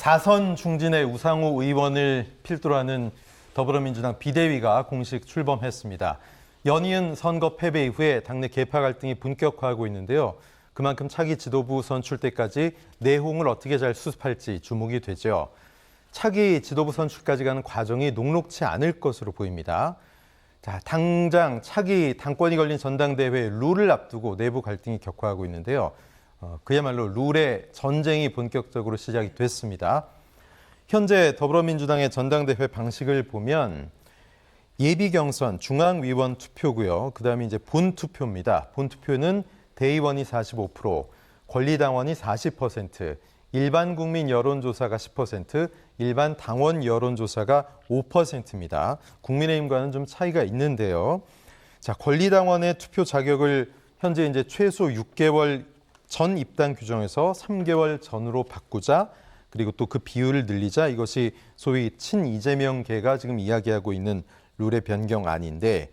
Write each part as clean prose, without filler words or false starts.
4선 중진의 우상호 의원을 필두로 하는 더불어민주당 비대위가 공식 출범했습니다. 연이은 선거 패배 이후에 당내 계파 갈등이 본격화하고 있는데요. 그만큼 차기 지도부 선출 때까지 내홍을 어떻게 잘 수습할지 주목이 되죠. 차기 지도부 선출까지 가는 과정이 녹록치 않을 것으로 보입니다. 자, 당장 차기 당권이 걸린 전당대회 룰을 앞두고 내부 갈등이 격화하고 있는데요. 그야말로 룰의 전쟁이 본격적으로 시작이 됐습니다. 현재 더불어민주당의 전당대회 방식을 보면 예비 경선 중앙위원 투표고요. 그다음에 이제 본투표입니다. 본투표는 대의원이 45%, 권리당원이 40%, 일반 국민 여론조사가 10%, 일반 당원 여론조사가 5%입니다. 국민의힘과는 좀 차이가 있는데요. 자, 권리당원의 투표 자격을 현재 이제 최소 6개월 전 입당 규정에서 3개월 전으로 바꾸자, 그리고 또 그 비율을 늘리자, 이것이 소위 친이재명계가 지금 이야기하고 있는 룰의 변경안인데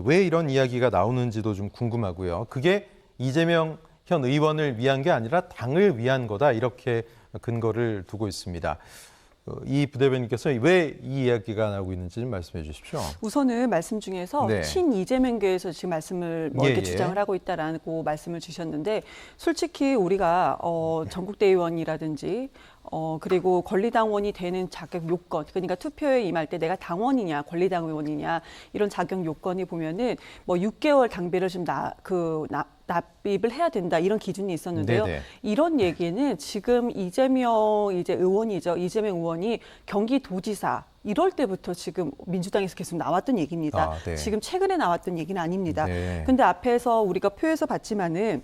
왜 이런 이야기가 나오는지도 좀 궁금하고요. 그게 이재명 현 의원을 위한 게 아니라 당을 위한 거다, 이렇게 근거를 두고 있습니다. 이 부대변인께서 왜 이 이야기가 나오고 있는지 좀 말씀해 주십시오. 우선은 말씀 중에서 네. 친이재명계에서 지금 말씀을 이렇게 주장을 하고 있다라고 말씀을 주셨는데, 솔직히 우리가 전국대의원이라든지 그리고 권리당원이 되는 자격 요건, 그러니까 투표에 임할 때 내가 당원이냐 권리당원이냐 이런 자격 요건이 보면은 뭐 6개월 당비를 좀 납입을 해야 된다, 이런 기준이 있었는데요. 네네. 이런 얘기는 지금 이재명 의원이 경기도지사 이럴 때부터 지금 민주당에서 계속 나왔던 얘기입니다. 네. 지금 최근에 나왔던 얘기는 아닙니다. 네. 근데 앞에서 우리가 표에서 봤지만은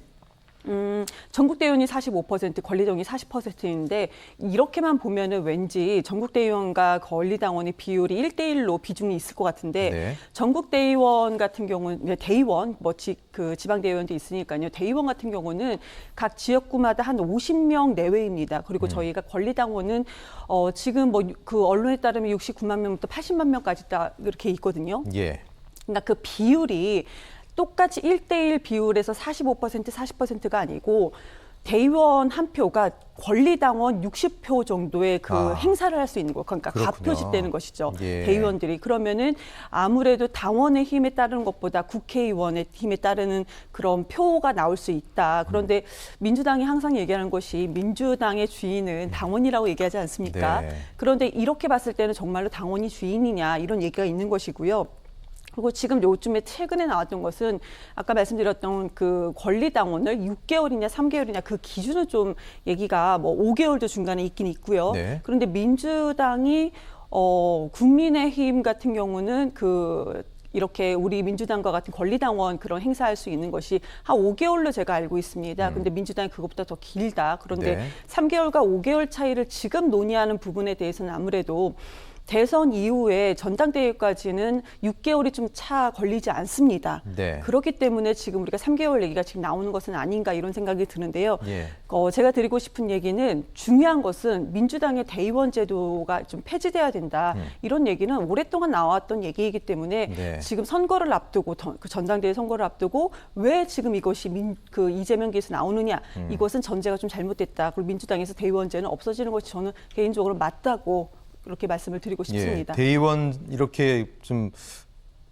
전국대의원이 45%, 권리당원이 40%인데 이렇게만 보면은 왠지 전국대의원과 권리당원의 비율이 1대1로 비중이 있을 것 같은데, 네. 전국대의원 같은 경우는 대의원, 그 지방대의원도 있으니까요. 대의원 같은 경우는 각 지역구마다 한 50명 내외입니다. 그리고 저희가 권리당원은 지금 뭐 그 언론에 따르면 69만 명부터 80만 명까지 이렇게 있거든요. 예. 그러니까 그 비율이 똑같이 1대1 비율에서 45%, 40%가 아니고 대의원 한 표가 권리당원 60표 정도의 행사를 할 수 있는 거, 그러니까 가표짓되는 것이죠. 예. 대의원들이. 그러면은 아무래도 당원의 힘에 따르는 것보다 국회의원의 힘에 따르는 그런 표가 나올 수 있다. 그런데 민주당이 항상 얘기하는 것이 민주당의 주인은 당원이라고 얘기하지 않습니까? 네. 그런데 이렇게 봤을 때는 정말로 당원이 주인이냐, 이런 얘기가 있는 것이고요. 그리고 지금 요즘에 최근에 나왔던 것은 아까 말씀드렸던 그 권리당원을 6개월이냐 3개월이냐 그 기준은 좀 얘기가 뭐 5개월도 중간에 있긴 있고요. 네. 그런데 민주당이 국민의힘 같은 경우는 이렇게 우리 민주당과 같은 권리당원 그런 행사할 수 있는 것이 한 5개월로 제가 알고 있습니다. 근데 민주당이 그것보다 더 길다. 그런데 네. 3개월과 5개월 차이를 지금 논의하는 부분에 대해서는 아무래도 대선 이후에 전당대회까지는 6개월이 좀 차 걸리지 않습니다. 네. 그렇기 때문에 지금 우리가 3개월 얘기가 지금 나오는 것은 아닌가, 이런 생각이 드는데요. 예. 제가 드리고 싶은 얘기는, 중요한 것은 민주당의 대의원 제도가 좀 폐지돼야 된다. 이런 얘기는 오랫동안 나왔던 얘기이기 때문에 네. 지금 선거를 앞두고, 그 전당대회 선거를 앞두고 왜 지금 이것이 이재명계에서 나오느냐. 이것은 전제가 좀 잘못됐다. 그리고 민주당에서 대의원제는 없어지는 것이 저는 개인적으로 맞다고 그렇게 말씀을 드리고 싶습니다. 예, 대의원 이렇게 좀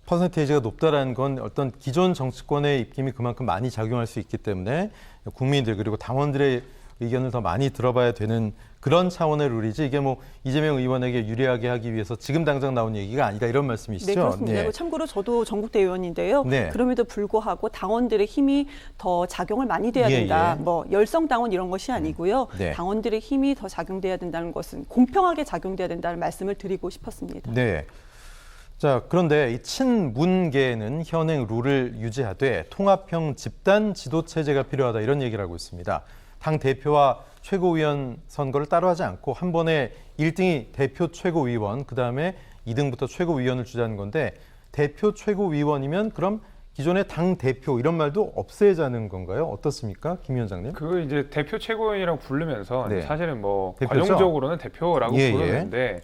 퍼센테이지가 높다라는 건 어떤 기존 정치권의 입김이 그만큼 많이 작용할 수 있기 때문에 국민들 그리고 당원들의 의견을 더 많이 들어봐야 되는 그런 차원의 룰이지, 이게 뭐 이재명 의원에게 유리하게 하기 위해서 지금 당장 나온 얘기가 아니다, 이런 말씀이시죠? 네, 그렇습니다. 네. 참고로 저도 전국대의원인데요. 네. 그럼에도 불구하고 당원들의 힘이 더 작용을 많이 돼야 된다. 예. 뭐 열성당원 이런 것이 아니고요. 네. 당원들의 힘이 더 작용돼야 된다는 것은, 공평하게 작용돼야 된다는 말씀을 드리고 싶었습니다. 네. 자, 그런데 이 친문계는 현행 룰을 유지하되 통합형 집단 지도체제가 필요하다, 이런 얘기를 하고 있습니다. 당 대표와 최고위원 선거를 따로 하지 않고 한 번에 1등이 대표 최고위원, 그다음에 2등부터 최고위원을 주자는 건데, 대표 최고위원이면 그럼 기존의 당 대표 이런 말도 없애자는 건가요? 어떻습니까, 김 위원장님? 그 이제 대표 최고위원이라고 부르면서 네. 사실은 뭐 대표죠? 관용적으로는 대표라고 예, 부르는데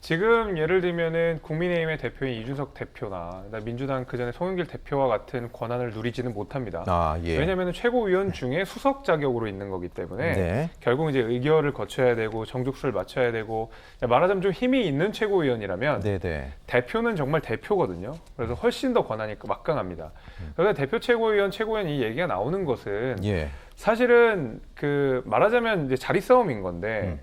지금 예를 들면은 국민의힘의 대표인 이준석 대표나 민주당 그전에 송영길 대표와 같은 권한을 누리지는 못합니다. 아, 예. 왜냐하면 최고위원 중에 수석 자격으로 있는 거기 때문에 네. 결국 이제 의결을 거쳐야 되고 정족수를 맞춰야 되고 말하자면 좀 힘이 있는 최고위원이라면 네네. 대표는 정말 대표거든요. 그래서 훨씬 더 권한이 막강합니다. 그래서 대표 최고위원 이 얘기가 나오는 것은 예. 사실은 그 말하자면 이제 자리 싸움인 건데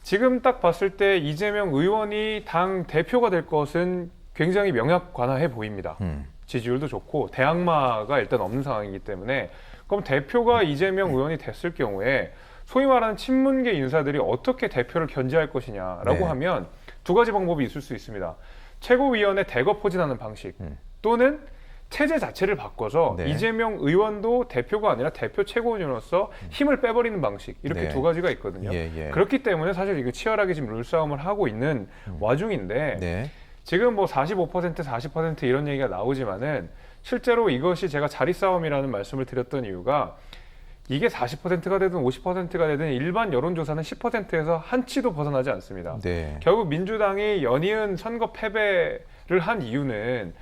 지금 딱 봤을 때 이재명 의원이 당 대표가 될 것은 굉장히 명약관화해 보입니다. 지지율도 좋고 대항마가 일단 없는 상황이기 때문에 그럼 대표가 이재명 의원이 됐을 경우에 소위 말하는 친문계 인사들이 어떻게 대표를 견제할 것이냐라고 네. 하면 두 가지 방법이 있을 수 있습니다. 최고위원회 대거 포진하는 방식 또는 체제 자체를 바꿔서 네. 이재명 의원도 대표가 아니라 대표 최고위원으로서 힘을 빼버리는 방식 이렇게 네. 두 가지가 있거든요. 예, 예. 그렇기 때문에 사실 이거 치열하게 지금 룰싸움을 하고 있는 와중인데 네. 지금 뭐 45%, 40% 이런 얘기가 나오지만은 실제로 이것이 제가 자리 싸움이라는 말씀을 드렸던 이유가 이게 40%가 되든 50%가 되든 일반 여론조사는 10%에서 한치도 벗어나지 않습니다. 네. 결국 민주당이 연이은 선거 패배를 한 이유는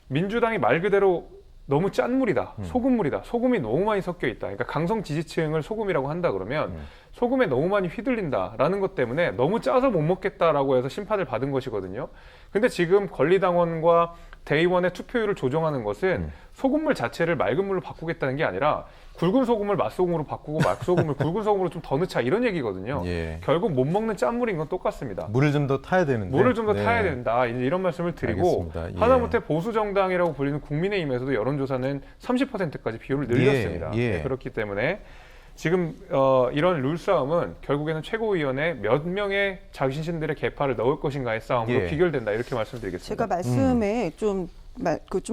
민주당이 말 그대로 너무 짠물이다, 소금물이다, 소금이 너무 많이 섞여 있다. 그러니까 강성 지지층을 소금이라고 한다 그러면 소금에 너무 많이 휘둘린다라는 것 때문에 너무 짜서 못 먹겠다라고 해서 심판을 받은 것이거든요. 근데 지금 권리당원과 대의원의 투표율을 조정하는 것은 소금물 자체를 맑은 물로 바꾸겠다는 게 아니라 굵은 소금을 맛소금으로 바꾸고 맛소금을 굵은 소금으로 좀 더 넣자 이런 얘기거든요. 예. 결국 못 먹는 짠물인 건 똑같습니다. 물을 좀 더 타야 되는데. 물을 좀 더 네. 타야 된다. 이제 이런 말씀을 드리고 알겠습니다. 예. 하다못해 보수 정당이라고 불리는 국민의힘에서도 여론조사는 30%까지 비율을 늘렸습니다. 예. 네, 그렇기 때문에 지금 이런 룰싸움은 결국에는 최고위원회 몇 명의 자신들의 계파를 넣을 것인가의 싸움으로 예. 비결된다 이렇게 말씀드리겠습니다. 제가 말씀에 좀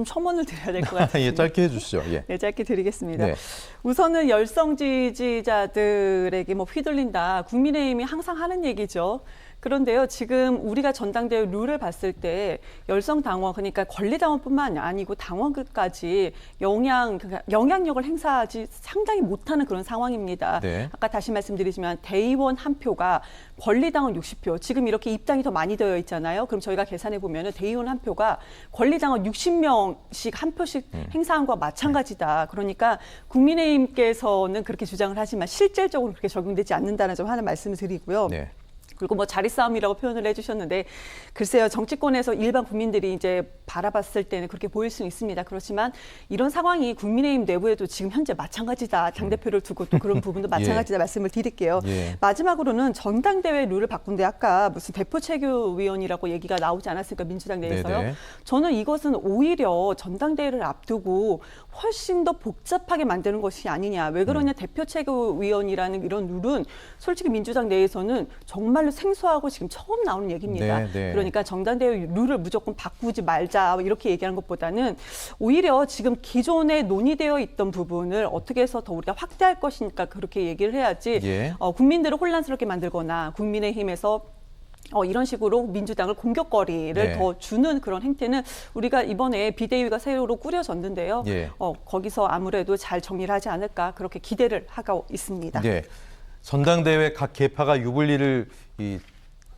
첨언을 드려야 될 것 같아요. 예, 짧게 해주시죠. 예. 네, 짧게 드리겠습니다. 네. 우선은 열성 지지자들에게 뭐 휘둘린다. 국민의힘이 항상 하는 얘기죠. 그런데요, 지금 우리가 전당대회 룰을 봤을 때 열성 당원, 그러니까 권리당원뿐만 아니고 당원까지 영향력을 행사하지 상당히 못하는 그런 상황입니다. 네. 아까 다시 말씀드리지만 대의원 한 표가 권리당원 60표. 지금 이렇게 입당이 더 많이 되어 있잖아요. 그럼 저희가 계산해 보면은 대의원 한 표가 권리당원 60명씩 한 표씩 행사한 것과 마찬가지다. 그러니까 국민의힘께서는 그렇게 주장을 하지만 실질적으로 그렇게 적용되지 않는다는 점 하나 말씀을 드리고요. 네. 그리고 뭐 자리 싸움이라고 표현을 해주셨는데 글쎄요, 정치권에서 일반 국민들이 이제 바라봤을 때는 그렇게 보일 수는 있습니다. 그렇지만 이런 상황이 국민의힘 내부에도 지금 현재 마찬가지다. 당대표를 두고 또 그런 부분도 마찬가지다 말씀을 드릴게요. 예. 마지막으로는 전당대회 룰을 바꾼데 아까 무슨 대표 최고위원이라고 얘기가 나오지 않았습니까? 민주당 내에서요. 네네. 저는 이것은 오히려 전당대회를 앞두고 훨씬 더 복잡하게 만드는 것이 아니냐. 왜 그러냐. 대표 최고위원이라는 이런 룰은 솔직히 민주당 내에서는 정말로 생소하고 지금 처음 나오는 얘기입니다. 네, 네. 그러니까 전당대회 룰을 무조건 바꾸지 말자 이렇게 얘기하는 것보다는 오히려 지금 기존에 논의되어 있던 부분을 어떻게 해서 더 우리가 확대할 것이니까 그렇게 얘기를 해야지 예. 국민들을 혼란스럽게 만들거나 국민의힘에서 이런 식으로 민주당을 공격거리를 네. 더 주는 그런 행태는 우리가 이번에 비대위가 새로 꾸려졌는데요. 예. 거기서 아무래도 잘 정리를 하지 않을까 그렇게 기대를 하고 있습니다. 네. 전당대회 각 계파가 유불리를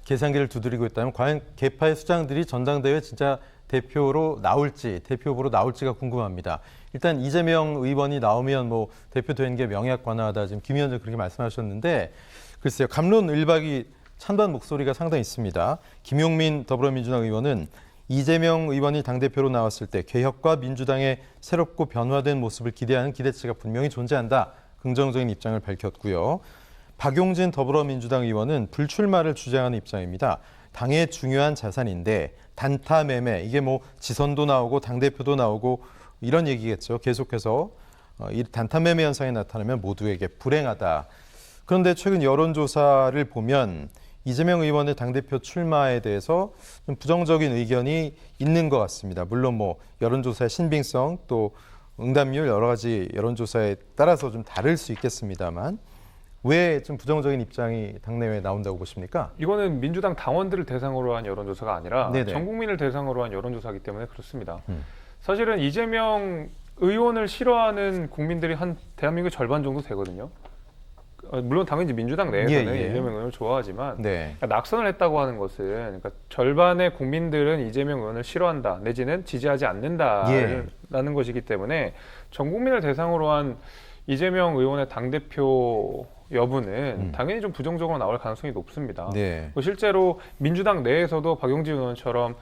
계산기를 두드리고 있다면 과연 계파의 수장들이 전당대회 진짜 대표 후보로 나올지가 궁금합니다. 일단 이재명 의원이 나오면 뭐 대표되는 게 명약관화하다 지금 김 위원장 그렇게 말씀하셨는데 글쎄요, 갑론을박이 찬반 목소리가 상당히 있습니다. 김용민 더불어민주당 의원은 이재명 의원이 당대표로 나왔을 때 개혁과 민주당의 새롭고 변화된 모습을 기대하는 기대치가 분명히 존재한다. 긍정적인 입장을 밝혔고요. 박용진 더불어민주당 의원은 불출마를 주장하는 입장입니다. 당의 중요한 자산인데 단타 매매, 이게 뭐 지선도 나오고 당대표도 나오고 이런 얘기겠죠. 계속해서 이 단타 매매 현상이 나타나면 모두에게 불행하다. 그런데 최근 여론조사를 보면 이재명 의원의 당대표 출마에 대해서 좀 부정적인 의견이 있는 것 같습니다. 물론 뭐 여론조사의 신빙성 또 응답률 여러 가지 여론조사에 따라서 좀 다를 수 있겠습니다만 왜 좀 부정적인 입장이 당내외에 나온다고 보십니까? 이거는 민주당 당원들을 대상으로 한 여론조사가 아니라 네네. 전 국민을 대상으로 한 여론조사이기 때문에 그렇습니다. 사실은 이재명 의원을 싫어하는 국민들이 한 대한민국 절반 정도 되거든요. 물론 당연히 민주당 내에서는 예, 예. 이재명 의원을 좋아하지만 네. 그러니까 낙선을 했다고 하는 것은 그러니까 절반의 국민들은 이재명 의원을 싫어한다 내지는 지지하지 않는다라는 예. 것이기 때문에 전 국민을 대상으로 한 이재명 의원의 당대표 여부는 당연히 좀 부정적으로 나올 가능성이 높습니다. 네. 실제로 민주당 내에서도 박용진 의원처럼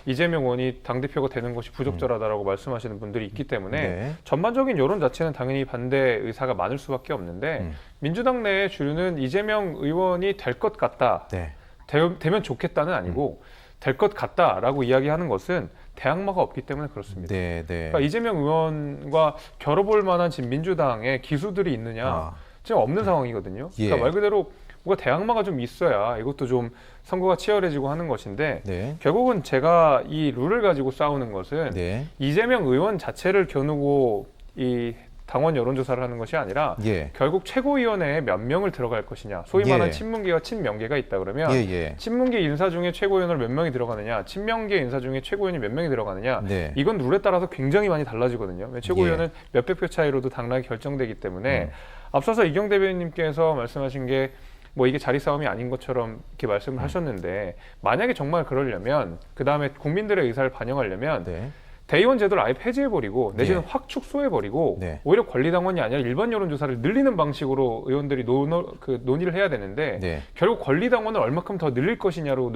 이재명 의원이 당대표가 되는 것이 부적절하다라고 말씀하시는 분들이 있기 때문에 네. 전반적인 여론 자체는 당연히 반대 의사가 많을 수밖에 없는데 민주당 내의 주류는 이재명 의원이 될 것 같다, 네. 되면 좋겠다는 아니고 될 것 같다라고 이야기하는 것은 대항마가 없기 때문에 그렇습니다. 네. 네. 그러니까 이재명 의원과 겨뤄볼 만한 지금 민주당의 기수들이 있느냐 지금 없는 상황이거든요. 예. 그러니까 말 그대로 뭔가 대항마가 좀 있어야 이것도 좀 선거가 치열해지고 하는 것인데 네. 결국은 제가 이 룰을 가지고 싸우는 것은 네. 이재명 의원 자체를 겨누고 이 당원 여론조사를 하는 것이 아니라 예. 결국 최고위원회에 몇 명을 들어갈 것이냐. 소위 예. 말하는 친문계와 친명계가 있다 그러면 예, 예. 친문계 인사 중에 최고위원을 몇 명이 들어가느냐, 친명계 인사 중에 최고위원이 몇 명이 들어가느냐. 네. 이건 룰에 따라서 굉장히 많이 달라지거든요. 최고위원은 몇백 표 차이로도 당락이 결정되기 때문에 앞서서 이경 대변인님께서 말씀하신 게 뭐 이게 자리 싸움이 아닌 것처럼 이렇게 말씀을 하셨는데 만약에 정말 그러려면 그 다음에 국민들의 의사를 반영하려면 네. 대의원 제도를 아예 폐지해버리고 내지는 네. 확 축소해버리고 네. 오히려 권리당원이 아니라 일반 여론조사를 늘리는 방식으로 의원들이 논의를 해야 되는데 네. 결국 권리당원을 얼마큼 더 늘릴 것이냐로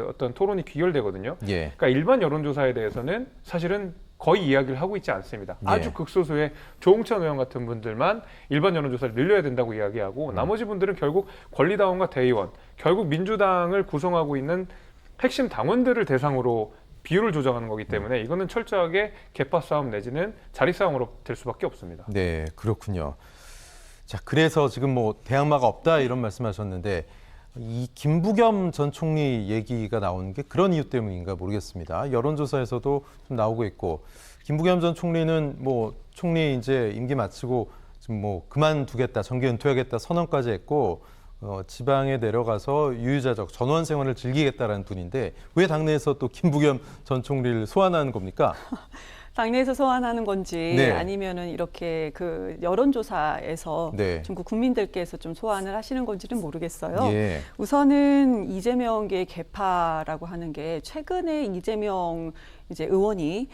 어떤 토론이 귀결되거든요. 예. 그러니까 일반 여론조사에 대해서는 사실은 거의 이야기를 하고 있지 않습니다. 예. 아주 극소수의 조홍천 의원 같은 분들만 일반 여론조사를 늘려야 된다고 이야기하고 나머지 분들은 결국 권리당원과 대의원, 결국 민주당을 구성하고 있는 핵심 당원들을 대상으로 비율을 조정하는 거기 때문에 이거는 철저하게 계파 싸움 내지는 자리 싸움으로 될 수밖에 없습니다. 네, 그렇군요. 자, 그래서 지금 뭐 대항마가 없다 이런 말씀하셨는데 이 김부겸 전 총리 얘기가 나오는 게 그런 이유 때문인가 모르겠습니다. 여론조사에서도 좀 나오고 있고 김부겸 전 총리는 뭐 총리 이제 임기 마치고 지금 뭐 그만두겠다, 정계 은퇴하겠다 선언까지 했고 지방에 내려가서 유유자적 전원 생활을 즐기겠다라는 분인데 왜 당내에서 또 김부겸 전 총리를 소환하는 겁니까? 당내에서 소환하는 건지 네. 아니면은 이렇게 그 여론조사에서 네. 중국 국민들께서 좀 소환을 하시는 건지는 모르겠어요. 예. 우선은 이재명계 개파라고 하는 게 최근에 이재명 이제 의원이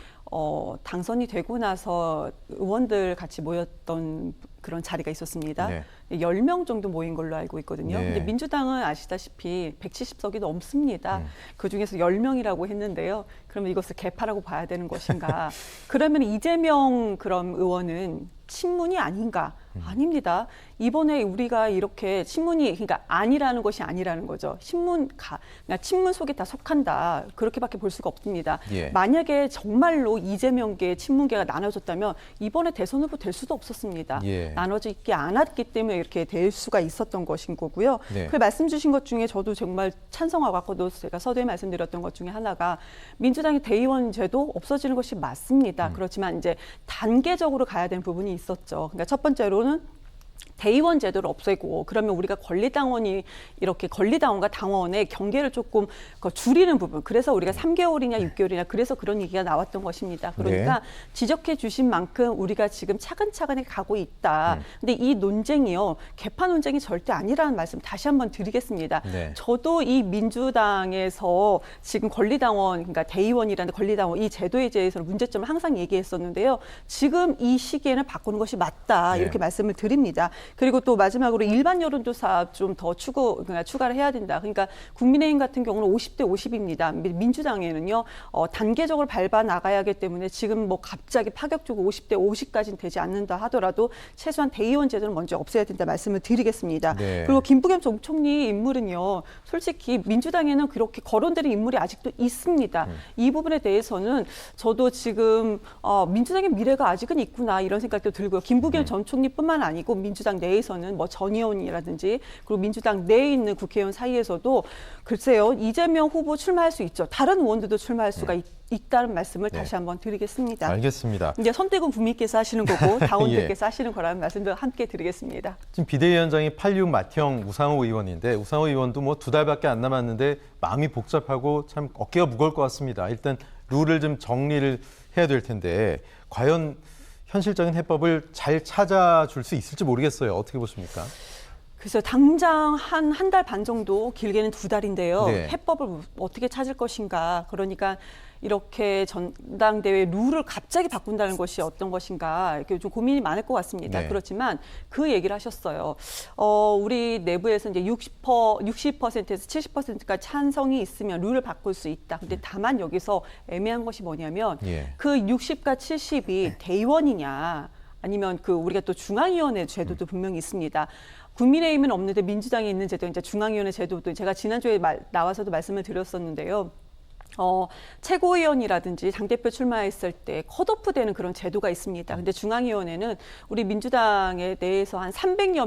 당선이 되고 나서 의원들 같이 모였던 그런 자리가 있었습니다. 네. 10명 정도 모인 걸로 알고 있거든요. 네. 근데 민주당은 아시다시피 170석이 넘습니다. 그중에서 10명이라고 했는데요. 그러면 이것을 개파라고 봐야 되는 것인가? 그러면 이재명 그런 의원은 친문이 아닌가? 아닙니다. 이번에 우리가 이렇게 친문이 그러니까 아니라는 것이 아니라는 거죠. 그러니까 친문 속에 다 속한다. 그렇게밖에 볼 수가 없습니다. 예. 만약에 정말로 이재명계 친문계가 나눠졌다면 이번에 대선 후보 될 수도 없었습니다. 예. 나눠져 있지 않았기 때문에 이렇게 될 수가 있었던 것인 거고요. 네. 그 말씀 주신 것 중에 저도 정말 찬성하고 아까도 제가 서두에 말씀드렸던 것 중에 하나가 민주당의 대의원 제도 없어지는 것이 맞습니다. 그렇지만 이제 단계적으로 가야 되는 부분이 있었죠. 그러니까 첫 번째로는 대의원 제도를 없애고 그러면 우리가 권리당원이 이렇게 권리당원과 당원의 경계를 조금 줄이는 부분 그래서 우리가 3개월이냐 6개월이냐 그래서 그런 얘기가 나왔던 것입니다. 그러니까 네. 지적해 주신 만큼 우리가 지금 차근차근히 가고 있다. 근데 이 논쟁이요. 개파 논쟁이 절대 아니라는 말씀 다시 한번 드리겠습니다. 네. 저도 이 민주당에서 지금 권리당원 그러니까 대의원이라는 권리당원 이 제도에 대해서는 문제점을 항상 얘기했었는데요. 지금 이 시기에는 바꾸는 것이 맞다. 네. 이렇게 말씀을 드립니다. 그리고 또 마지막으로 일반 여론조사 좀 더 추가를 해야 된다. 그러니까 국민의힘 같은 경우는 50대 50입니다. 민주당에는요 단계적으로 밟아 나가야 하기 때문에 지금 뭐 갑자기 파격적으로 50대 50까지는 되지 않는다 하더라도 최소한 대의원 제도는 먼저 없애야 된다 말씀을 드리겠습니다. 네. 그리고 김부겸 전 총리 인물은요 솔직히 민주당에는 그렇게 거론되는 인물이 아직도 있습니다. 이 부분에 대해서는 저도 지금 민주당의 미래가 아직은 있구나 이런 생각도 들고요. 김부겸 전 총리뿐만 아니고 민주당 내에서는 뭐 전 의원이라든지 그리고 민주당 내에 있는 국회의원 사이에서도 글쎄요 이재명 후보 출마할 수 있죠. 다른 의원들도 출마할 수가 있다는 말씀을 네. 다시 한번 드리겠습니다. 알겠습니다. 이제 선택은 국민께서 하시는 거고 당원들께서 하시는 거라는 말씀도 함께 드리겠습니다. 지금 비대위원장이 86 맏형 우상호 의원인데 우상호 의원도 뭐 2달밖에 안 남았는데 마음이 복잡하고 참 어깨가 무거울 것 같습니다. 일단 룰을 좀 정리를 해야 될 텐데 과연 현실적인 해법을 잘 찾아줄 수 있을지 모르겠어요. 어떻게 보십니까? 그래서 당장 한 달 반 정도, 길게는 2달인데요. 네. 해법을 어떻게 찾을 것인가. 그러니까 이렇게 전당대회 룰을 갑자기 바꾼다는 것이 어떤 것인가. 이렇게 좀 고민이 많을 것 같습니다. 네. 그렇지만 그 얘기를 하셨어요. 우리 내부에서 이제 60%에서 70%까지 찬성이 있으면 룰을 바꿀 수 있다. 근데 다만 여기서 애매한 것이 뭐냐면 예. 그 60과 70이 대의원이냐 아니면 그 우리가 또 중앙위원회 제도도 분명히 있습니다. 국민의힘은 없는데 민주당에 있는 제도, 이제 중앙위원회 제도도 제가 지난주에 나와서도 말씀을 드렸었는데요. 최고위원이라든지 당대표 출마했을 때 컷오프 되는 그런 제도가 있습니다. 근데 중앙위원회는 우리 민주당에 대해서 한 300여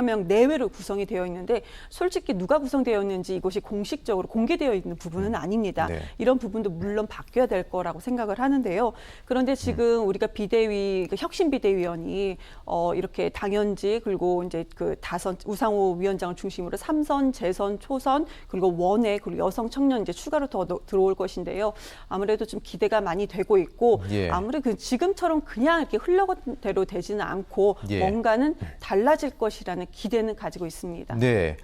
명 내외로 구성이 되어 있는데 솔직히 누가 구성되었는지 이것이 공식적으로 공개되어 있는 부분은 아닙니다. 네. 이런 부분도 물론 바뀌어야 될 거라고 생각을 하는데요. 그런데 지금 우리가 비대위, 혁신 비대위원이 이렇게 당연직 그리고 이제 그 다선 우상호 위원장을 중심으로 3선, 재선, 초선 그리고 원외 그리고 여성 청년 이제 추가로 더 들어올 것인데요. 아무래도 좀 기대가 많이 되고 있고 예. 아무래도 지금처럼 그냥 이렇게 흘러대로 되지는 않고 예. 뭔가는 달라질 것이라는 기대는 가지고 있습니다. 네.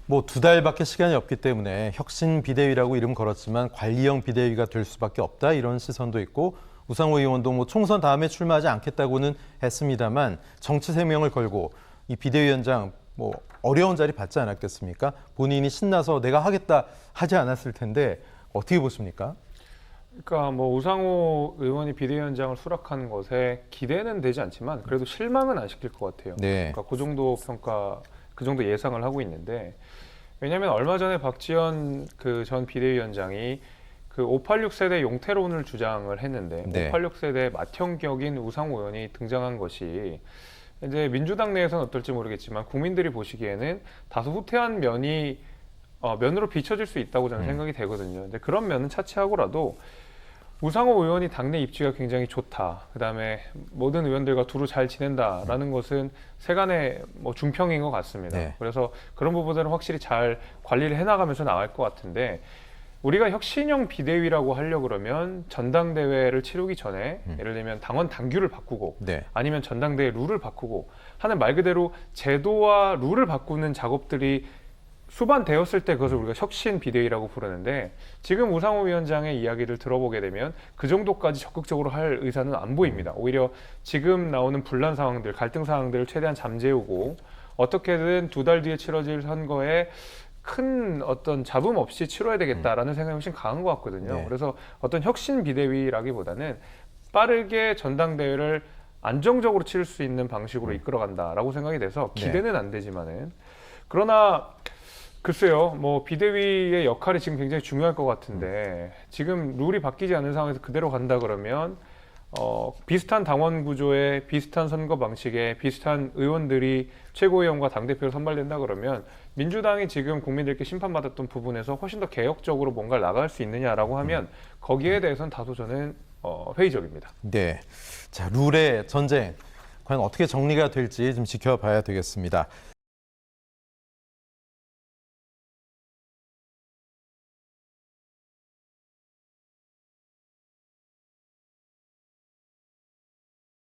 뭐 2달밖에 시간이 없기 때문에 혁신 비대위라고 이름 걸었지만 관리형 비대위가 될 수밖에 없다 이런 시선도 있고 우상호 의원도 뭐 총선 다음에 출마하지 않겠다고는 했습니다만 정치 생명을 걸고 이 비대위원장 뭐 어려운 자리 받지 않았겠습니까? 본인이 신나서 내가 하겠다 하지 않았을 텐데 어떻게 보십니까? 그러니까 뭐 우상호 의원이 비대위원장을 수락한 것에 기대는 되지 않지만 그래도 실망은 안 시킬 것 같아요. 네. 그러니까 그 정도 평가, 그 정도 예상을 하고 있는데 왜냐하면 얼마 전에 박지원 그 전 비대위원장이 그 586 세대 용태론을 주장을 했는데 네. 586 세대 맏형격인 우상호 의원이 등장한 것이 이제 민주당 내에서는 어떨지 모르겠지만 국민들이 보시기에는 다소 후퇴한 면으로 비춰질 수 있다고 저는 생각이 되거든요. 근데 그런 면은 차치하고라도 우상호 의원이 당내 입지가 굉장히 좋다. 그다음에 모든 의원들과 두루 잘 지낸다라는 것은 세간의 뭐 중평인 것 같습니다. 네. 그래서 그런 부분들은 확실히 잘 관리를 해나가면서 나갈 것 같은데 우리가 혁신형 비대위라고 하려고 그러면 전당대회를 치르기 전에 예를 들면 당원 당규를 바꾸고 네. 아니면 전당대회 룰을 바꾸고 하는 말 그대로 제도와 룰을 바꾸는 작업들이 수반되었을 때 그것을 우리가 혁신 비대위라고 부르는데 지금 우상호 위원장의 이야기를 들어보게 되면 그 정도까지 적극적으로 할 의사는 안 보입니다. 오히려 지금 나오는 분란 상황들, 갈등 상황들을 최대한 잠재우고 어떻게든 2달 뒤에 치러질 선거에 큰 어떤 잡음 없이 치러야 되겠다라는 생각이 훨씬 강한 것 같거든요. 네. 그래서 어떤 혁신 비대위라기보다는 빠르게 전당대회를 안정적으로 치를 수 있는 방식으로 이끌어간다라고 생각이 돼서 기대는 안 되지만은 그러나 글쎄요, 뭐 비대위의 역할이 지금 굉장히 중요할 것 같은데 지금 룰이 바뀌지 않은 상황에서 그대로 간다 그러면 비슷한 당원 구조에 비슷한 선거 방식에 비슷한 의원들이 최고위원과 당대표로 선발된다 그러면 민주당이 지금 국민들께 심판받았던 부분에서 훨씬 더 개혁적으로 뭔가를 나갈 수 있느냐라고 하면 거기에 대해서는 다소 저는 회의적입니다. 네. 자, 룰의 전쟁 과연 어떻게 정리가 될지 좀 지켜봐야 되겠습니다.